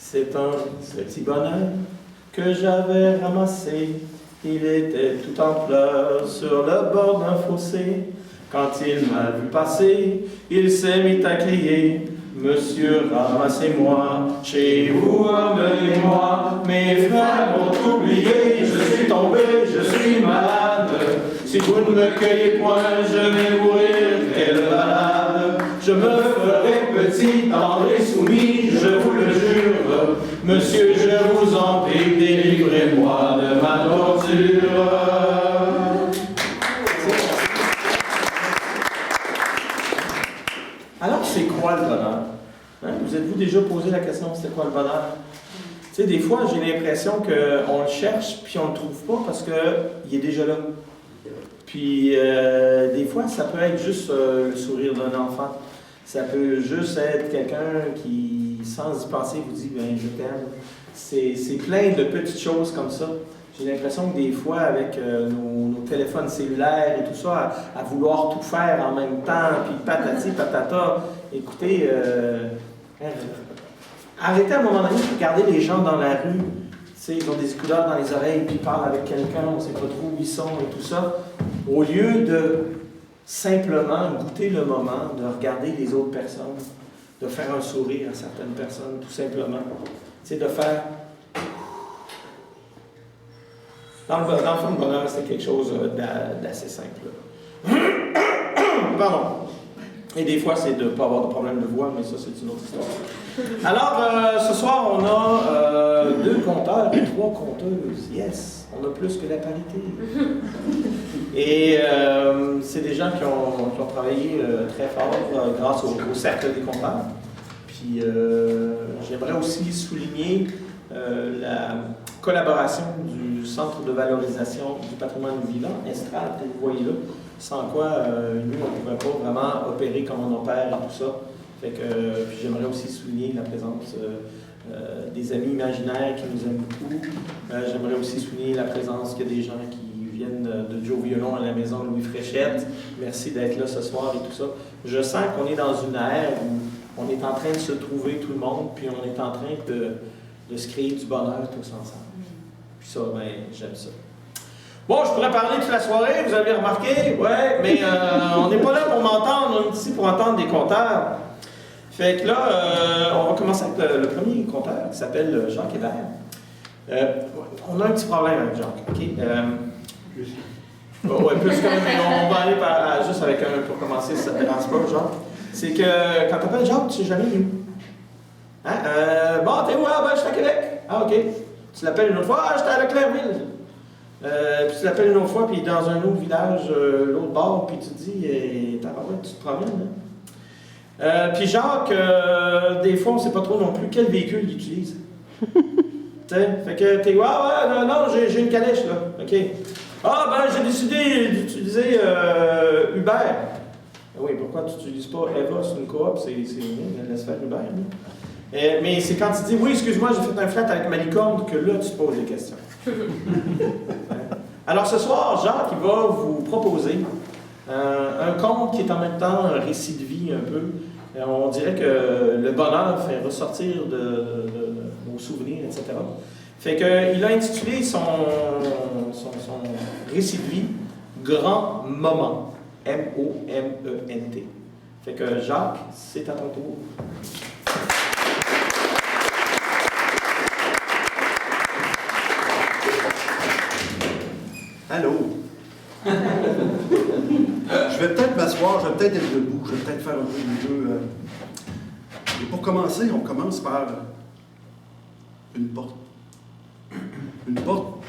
C'est un petit bonheur que j'avais ramassé. Il était tout en pleurs sur le bord d'un fossé. Quand il m'a vu passer, il s'est mis à crier. Monsieur, ramassez-moi, chez vous, emmenez-moi. Mes frères m'ont oublié, je suis tombé, je suis malade. Si vous ne me cueillez point, je vais mourir, quelle balade. Je me ferai petit, tendre et soumis, je vous le jure. Monsieur, je vous en prie, délivrez-moi de ma torture. Alors, c'est quoi le bonheur? Hein? Vous êtes-vous déjà posé la question, c'est quoi le bonheur? Tu sais, des fois, j'ai l'impression qu'on le cherche, puis on ne le trouve pas parce qu'il est déjà là. Puis, des fois, ça peut être juste le sourire d'un enfant. Ça peut juste être quelqu'un qui, sans y penser, vous dit « ben je t'aime ». C'est plein de petites choses comme ça. J'ai l'impression que des fois, avec nos téléphones cellulaires et tout ça, à vouloir tout faire en même temps, puis patati, patata, écoutez, arrêtez à un moment donné de regarder les gens dans la rue. Ils ont des écouteurs dans les oreilles, puis ils parlent avec quelqu'un, on ne sait pas trop où ils sont et tout ça. Au lieu de simplement goûter le moment, de regarder les autres personnes, de faire un sourire à certaines personnes, tout simplement. De faire... Dans le fond, le bonheur, c'est quelque chose d'assez simple. Pardon. Et des fois, c'est de ne pas avoir de problème de voix, mais ça, c'est une autre histoire. Alors, ce soir, on a 2 conteurs et 3 conteuses. Yes! On a plus que la parité. Et c'est des gens qui ont travaillé très fort grâce au Cercle des compteurs. Puis, j'aimerais aussi souligner la collaboration du Centre de valorisation du patrimoine vivant, Estrade, que vous voyez là, sans quoi nous, on ne pouvait pas vraiment opérer comme on opère et tout ça. Fait que, puis j'aimerais aussi souligner la présence des amis imaginaires qui nous aiment beaucoup. J'aimerais aussi souligner la présence qu'il y a des gens qui viennent de Joe Violon à la maison Louis Fréchette. Merci d'être là ce soir et tout ça. Je sens qu'on est dans une ère où on est en train de se trouver tout le monde, puis on est en train de se créer du bonheur tous ensemble. Puis ça, ben, j'aime ça. Bon, je pourrais parler toute la soirée, vous avez remarqué, ouais, mais on n'est pas là pour m'entendre, on est ici pour entendre des conteurs. Fait que là, on va commencer avec le premier conteur qui s'appelle Jacques Hébert. On a un petit problème avec Jacques, OK? Ouais, plus quand même, mais on va aller juste avec un pour commencer, ça ne dérange pas, Jacques. C'est que quand tu appelles Jacques, tu ne sais jamais où. Hein? Bon, t'es où? Ah, ben, je suis à Québec. Ah, OK. Tu l'appelles une autre fois, ah, j'étais à Leclercville. Puis tu l'appelles une autre fois, puis dans un autre village, l'autre bord, puis tu te dis, tu te promènes, hein? Puis Jacques, des fois, on ne sait pas trop non plus quel véhicule il utilise. Fait que t'es, non, j'ai une calèche, là. OK. Ah, ben, j'ai décidé d'utiliser Uber. Oui, pourquoi tu n'utilises pas Eva, c'est une coop, c'est laisse faire Uber, là. Mais c'est quand tu dis, oui, excuse-moi, j'ai fait un flat avec ma licorne, que là, tu te poses des questions. Alors, ce soir, Jacques, il va vous proposer un conte qui est en même temps un récit de vie, un peu. On dirait que le bonheur fait ressortir de nos souvenirs, etc. Fait qu'il a intitulé son récit de vie « Grand Moment ». M-O-M-E-N-T. Fait que Jacques, c'est à ton tour. Allô? Je vais peut-être m'asseoir, je vais peut-être être debout, je vais peut-être faire un peu de jeu. Et pour commencer, on commence par une porte. Une porte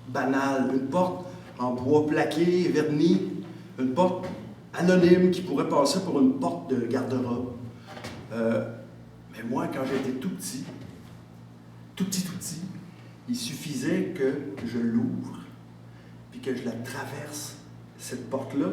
banale, une porte en bois plaqué, verni, une porte anonyme qui pourrait passer pour une porte de garde-robe. Mais moi, quand j'étais tout petit, il suffisait que je l'ouvre puis que je la traverse, cette porte-là,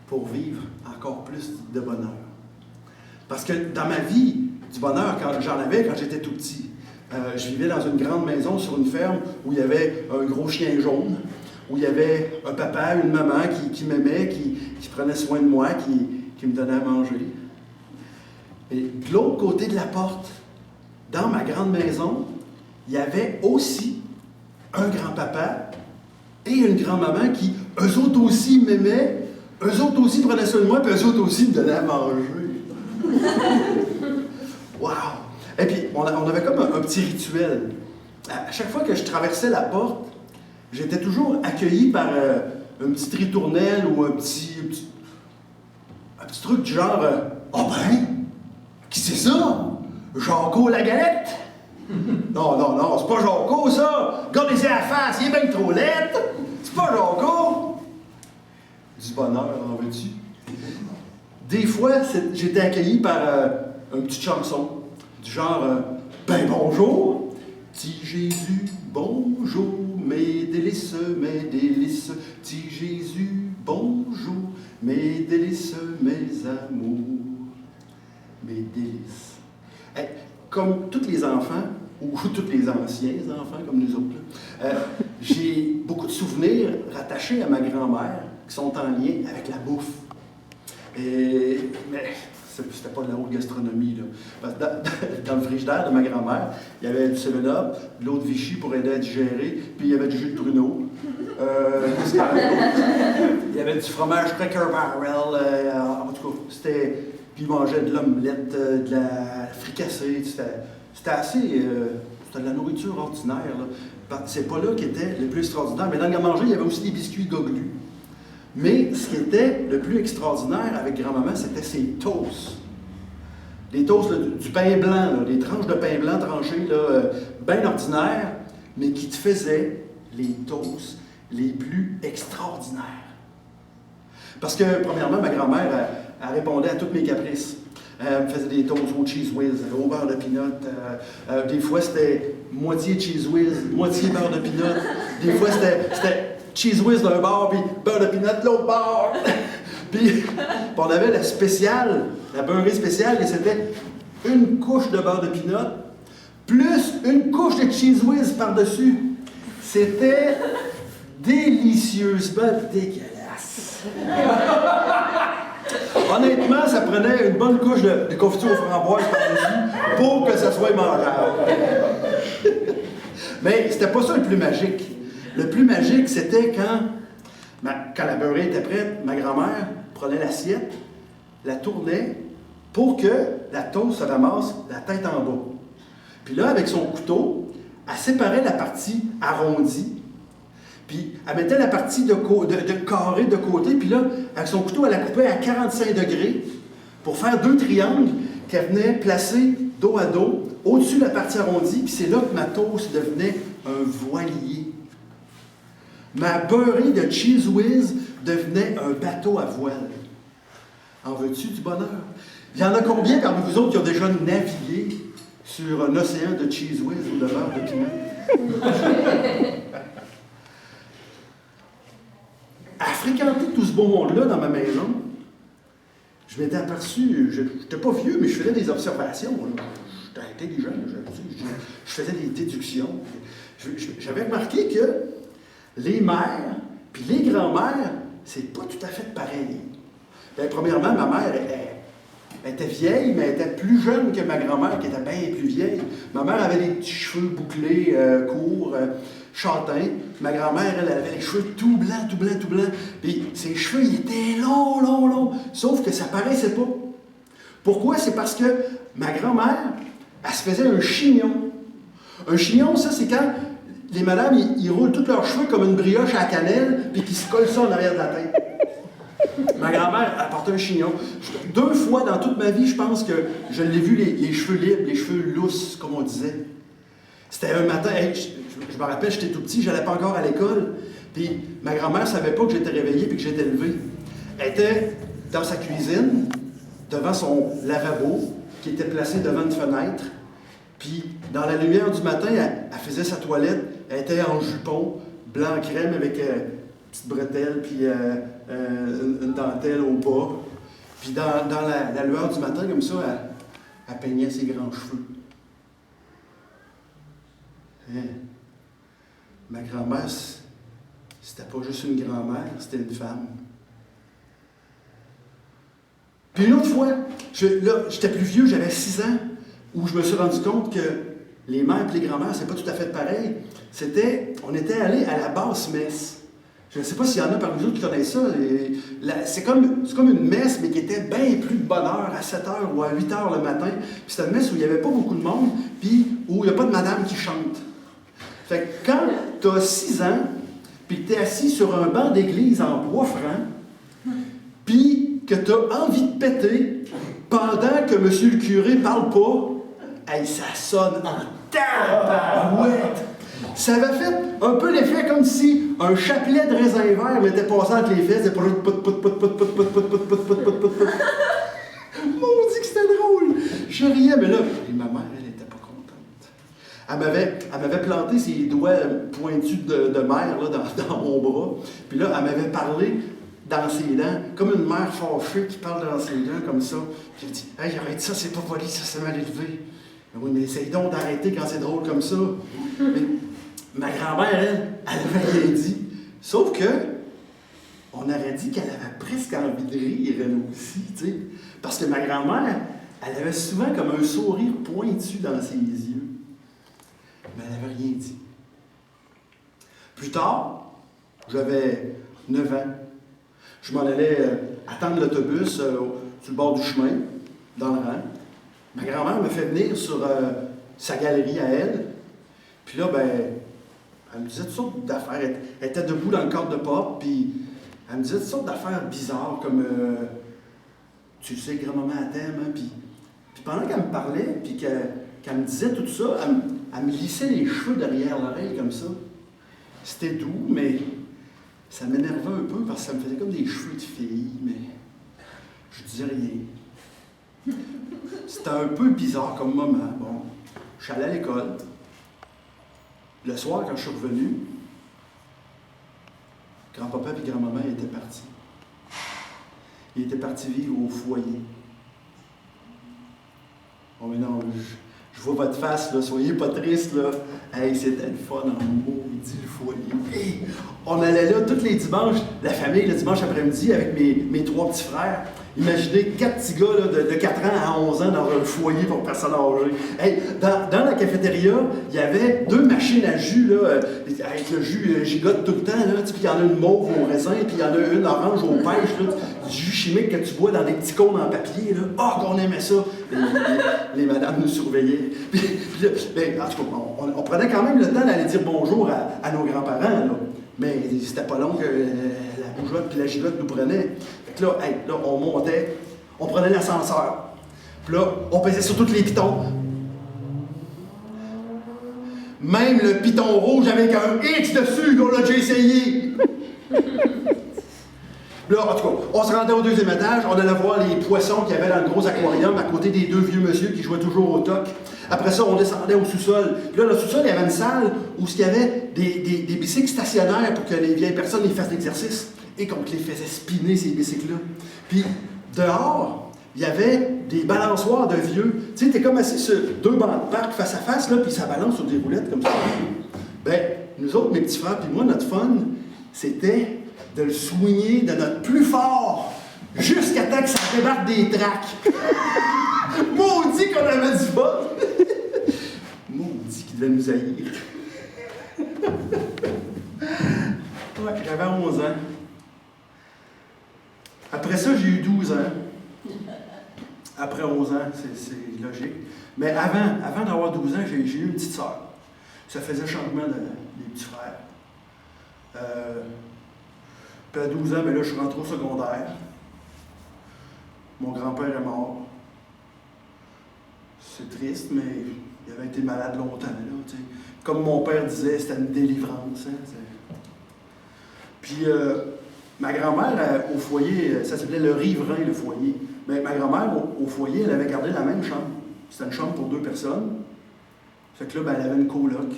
pour vivre encore plus de bonheur. Parce que dans ma vie, du bonheur, j'en avais quand j'étais tout petit. Je vivais dans une grande maison sur une ferme où il y avait un gros chien jaune, où il y avait un papa, une maman qui m'aimait, qui prenait soin de moi, qui me donnait à manger. Et de l'autre côté de la porte, dans ma grande maison, il y avait aussi un grand-papa et une grand-maman qui, eux autres aussi m'aimaient, eux autres aussi prenaient soin de moi, puis eux autres aussi me donnaient à manger. Wow! Et puis, on avait comme un petit rituel. À chaque fois que je traversais la porte, j'étais toujours accueilli par une petite ritournelle ou un petit truc du genre Ah ben, qui c'est ça? Jaco la galette? Non, c'est pas Jaco ça! Regardez-y à la face, il est bien trop laid! C'est pas Jaco! Du bonheur, en veux-tu? Des fois, j'étais accueilli par une petite chanson, du genre Ben bonjour, petit Jésus, bonjour, mes délices, petit Jésus, bonjour, mes délices, mes amours, mes délices. Hey, comme tous les enfants, ou tous les anciens enfants comme nous autres, j'ai beaucoup de souvenirs rattachés à ma grand-mère qui sont en lien avec la bouffe. Mais c'était pas de la haute gastronomie, là. Parce que dans le frigidaire de ma grand-mère, il y avait du 7-Up, de l'eau de Vichy pour aider à digérer, puis il y avait du jus de pruneau. Il y avait du fromage Cracker Barrel, en tout cas, c'était... Puis il mangeait de l'omelette, de la fricassée, c'était assez... c'était de la nourriture ordinaire, là. C'est pas là qui était le plus extraordinaire, mais dans le garde-manger, il y avait aussi des biscuits Goglu. Mais ce qui était le plus extraordinaire avec grand-maman, c'était ses toasts. Les toasts, là, du pain blanc, là, des tranches de pain blanc tranchées, bien ordinaires, mais qui te faisaient les toasts les plus extraordinaires. Parce que, premièrement, ma grand-mère, elle répondait à toutes mes caprices. Elle me faisait des toasts au Cheese Whiz, au beurre de peanut. Des fois, c'était moitié Cheese Whiz, moitié beurre de peanut. Des fois, c'était Cheese Whiz d'un bord, puis beurre de peanut de l'autre bord. Puis, on avait la spéciale, la beurrée spéciale, et c'était une couche de beurre de peanut, plus une couche de Cheese Whiz par-dessus. C'était délicieusement dégueulasse. Honnêtement, ça prenait une bonne couche de confiture aux framboises par-dessus pour que ça soit mangeable. Mais c'était pas ça le plus magique. Le plus magique, c'était quand la beurrée était prête, ma grand-mère prenait l'assiette, la tournait pour que la toast se ramasse la tête en bas. Puis là, avec son couteau, elle séparait la partie arrondie, puis elle mettait la partie de carré de côté, puis là, avec son couteau, elle la coupait à 45 degrés pour faire 2 triangles qu'elle venait placer dos à dos, au-dessus de la partie arrondie, puis c'est là que ma toast devenait un voilier. Ma beurrée de Cheese Whiz devenait un bateau à voile. En veux-tu du bonheur? Il y en a combien parmi vous autres qui ont déjà navigué sur un océan de Cheese Whiz ou de beurre de piment? À fréquenter tout ce beau monde-là dans ma maison, je m'étais aperçu, je n'étais pas vieux, mais je faisais des observations. J'étais intelligent, je faisais des déductions. J'avais remarqué que les mères puis les grands-mères, c'est pas tout à fait pareil. Bien, premièrement, ma mère, elle était vieille, mais elle était plus jeune que ma grand-mère, qui était bien plus vieille. Ma mère avait des petits cheveux bouclés, courts, châtains. Ma grand-mère, elle avait les cheveux tout blancs. Puis ses cheveux, ils étaient longs. Sauf que ça paraissait pas. Pourquoi? C'est parce que ma grand-mère, elle se faisait un chignon. Un chignon, ça, c'est quand les madames, ils roulent tous leurs cheveux comme une brioche à la cannelle, puis qu'ils se collent ça en arrière de la tête. Ma grand-mère, elle portait un chignon. 2 fois dans toute ma vie, je pense que je l'ai vu les cheveux libres, les cheveux lousses, comme on disait. C'était un matin, je me rappelle, j'étais tout petit, je n'allais pas encore à l'école, puis ma grand-mère ne savait pas que j'étais réveillé et que j'étais levé. Elle était dans sa cuisine, devant son lavabo, qui était placé devant une fenêtre, puis dans la lumière du matin, elle faisait sa toilette, elle était en jupon, blanc crème avec petite bretelle, puis une dentelle au bas. Puis dans la lueur du matin, comme ça, elle peignait ses grands cheveux. Hein? Ma grand-mère, c'était pas juste une grand-mère, c'était une femme. Puis une autre fois, j'étais plus vieux, j'avais 6 ans. où je me suis rendu compte que les mères et les grands-mères, c'est pas tout à fait pareil. On était allés à la basse messe. Je ne sais pas s'il y en a parmi vous qui connaissent ça. C'est comme une messe, mais qui était bien plus de bonne heure, à 7 h ou à 8 h le matin. Puis c'était une messe où il n'y avait pas beaucoup de monde, puis où il n'y a pas de madame qui chante. Fait que quand tu as 6 ans, puis que tu es assis sur un banc d'église en bois franc, puis que tu as envie de péter pendant que monsieur le curé parle pas, hey, ça sonne en tabarouette! Ça avait fait un peu l'effet comme si un chapelet de raisin vert m'était passé entre les fesses. Maudit que c'était drôle! Je riais, mais là, ma mère, elle n'était pas contente. Elle m'avait planté ses doigts pointus de mère là, dans mon bras. Puis là, elle m'avait parlé dans ses dents, comme une mère fâchée qui parle dans ses dents comme ça. Puis elle dit « Hey, arrête ça, c'est pas poli, ça c'est mal élevé. » Oui, mais essaye donc d'arrêter quand c'est drôle comme ça. Mais ma grand-mère, elle avait rien dit. Sauf que, on aurait dit qu'elle avait presque envie de rire, elle aussi, tu sais. Parce que ma grand-mère, elle avait souvent comme un sourire pointu dans ses yeux. Mais elle n'avait rien dit. Plus tard, j'avais 9 ans. Je m'en allais attendre l'autobus sur le bord du chemin, dans le rang. Ma grand-mère me fait venir sur sa galerie à elle. Puis là, ben, elle me disait toutes sortes d'affaires. Elle était debout dans le cadre de porte, puis elle me disait toutes sortes d'affaires bizarres, comme tu sais, grand-maman, elle t'aime, hein? Puis pendant qu'elle me parlait, puis qu'elle me disait tout ça, elle me lissait les cheveux derrière l'oreille comme ça. C'était doux, mais ça m'énervait un peu parce que ça me faisait comme des cheveux de fille, mais je disais rien. C'était un peu bizarre comme moment. Bon, je suis allé à l'école. Le soir, quand je suis revenu, grand-papa et grand-maman étaient partis. Ils étaient partis vivre au foyer. Bon, mais non, je vois votre face, là, soyez pas triste, là. Hey, c'était le fun en maudit, le foyer. Hey, on allait là tous les dimanches, la famille, le dimanche après-midi, avec mes 3 petits frères. Imaginez 4 petits gars là, de 4 ans à 11 ans dans un foyer pour personnes âgées. Hey, dans la cafétéria, il y avait 2 machines à jus, là, avec le jus gigote tout le temps. Puis il y en a une mauve au raisin, puis il y en a une orange au pêche. Là, du jus chimique que tu bois dans des petits cônes en papier. Là. Oh, qu'on aimait ça! Les madames nous surveillaient. Puis en tout cas, on prenait quand même le temps d'aller dire bonjour à nos grands-parents. Là. Mais c'était pas long que la bougeotte et la gigotte nous prenaient. Fait que là, on montait, on prenait l'ascenseur. Puis là, on pesait sur tous les pitons. Même le piton rouge avec un X dessus, on l'a déjà essayé. Là, en tout cas, on se rendait au 2e étage, on allait voir les poissons qu'il y avait dans le gros aquarium à côté des 2 vieux monsieur qui jouaient toujours au toc. Après ça, on descendait au sous-sol. Puis là, le sous-sol, il y avait une salle où il y avait des bicycles stationnaires pour que les vieilles personnes les fassent l'exercice et qu'on les faisait spinner, ces bicycles-là. Puis dehors, il y avait des balançoires de vieux. Tu sais, t'es comme assis sur 2 bancs de parc face à face, là, puis ça balance sur des roulettes comme ça. Ben, nous autres, mes petits frères, puis moi, notre fun, c'était de le soigner de notre plus fort jusqu'à temps que ça débarque des tracks. Maudit qu'on avait du fun! Maudit qu'il devait nous haïr. Ouais, j'avais 11 ans. Après ça, j'ai eu 12 ans. Après 11 ans, c'est logique. Mais avant d'avoir 12 ans, j'ai eu une petite sœur. Ça faisait changement des petits frères. Puis à 12 ans, mais là, je suis rentré au secondaire. Mon grand-père est mort. C'est triste, mais il avait été malade longtemps. Là, t'sais. Comme mon père disait, c'était une délivrance. Hein, puis ma grand-mère, au foyer, ça s'appelait le riverain, le foyer. Mais ma grand-mère, au foyer, elle avait gardé la même chambre. C'était une chambre pour 2 personnes. Fait que là, ben, elle avait une coloc.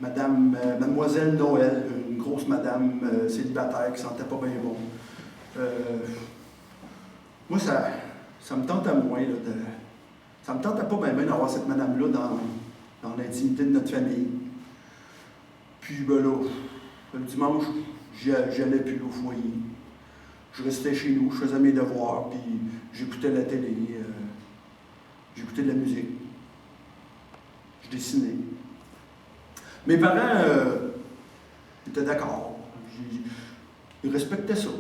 Mademoiselle Noël, une grosse madame célibataire qui sentait pas bien bon. Moi, ça me tente à moi, là, ça me tentait pas bien d'avoir cette madame-là dans l'intimité de notre famille. Puis, ben là, le dimanche, j'allais plus au foyer. Je restais chez nous, je faisais mes devoirs, puis j'écoutais la télé. J'écoutais de la musique. Je dessinais. Mes parents étaient d'accord. Ils respectaient ça.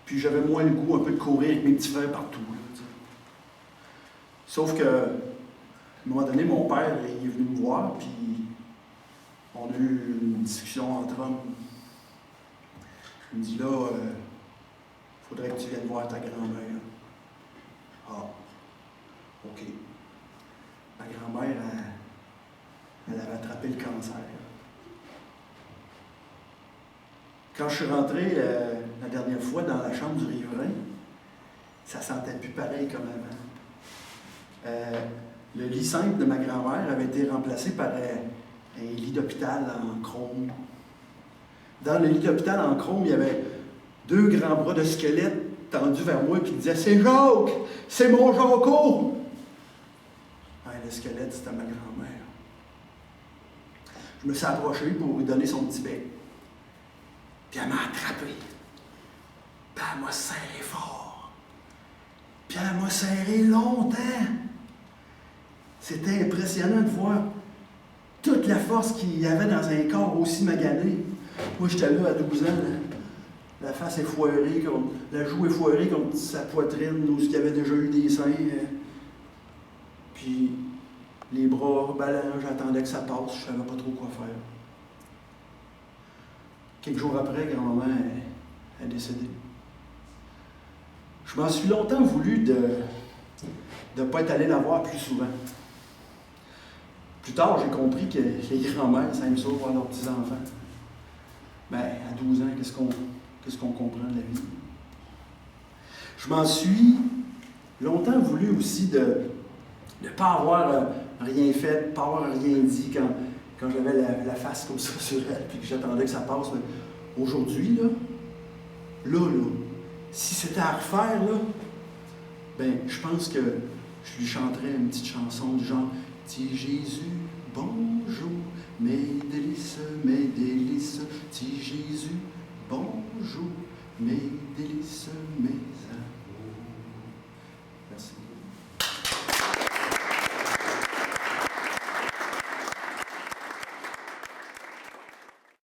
Puis j'avais moins le goût un peu de courir avec mes petits frères partout. Là, sauf que, à un moment donné, mon père il est venu me voir, puis on a eu une discussion entre hommes. Il me dit là, faudrait que tu viennes voir ta grand-mère. Ah, OK. Ma grand-mère, elle avait attrapé le cancer. Quand je suis rentré la dernière fois dans la chambre du riverain, ça sentait plus pareil comme avant. Le lit simple de ma grand-mère avait été remplacé par un lit d'hôpital en chrome. Dans le lit d'hôpital en chrome, il y avait 2 grands bras de squelette tendus vers moi qui disaient « C'est Jacques! C'est mon Jaco! » Le squelette, c'était ma grand-mère. Je me suis approché pour lui donner son petit bec. Puis elle m'a attrapé. Puis elle m'a serré fort. Puis elle m'a serré longtemps. C'était impressionnant de voir toute la force qu'il y avait dans un corps aussi magané. Moi, j'étais là à 12 ans, là. La face effoirée, la joue effoirée comme sa poitrine, où il y avait déjà eu des seins. Puis les bras ballants, j'attendais que ça passe, je ne savais pas trop quoi faire. Quelques jours après, grand-maman est décédée. Je m'en suis longtemps voulu de ne pas être allé la voir plus souvent. Plus tard, j'ai compris que les grands-mères, ça aime ça voir leurs petits-enfants. Ben, à 12 ans, qu'est-ce qu'on comprend de la vie? Je m'en suis longtemps voulu aussi de ne pas avoir rien fait, de ne pas avoir rien dit quand j'avais la face comme ça sur elle, puis que j'attendais que ça passe. Mais aujourd'hui, là, si c'était à refaire, là, ben, je pense que je lui chanterais une petite chanson du genre « Dis Jésus, bonjour, mes délices, dis Jésus, bonjour, mes délices,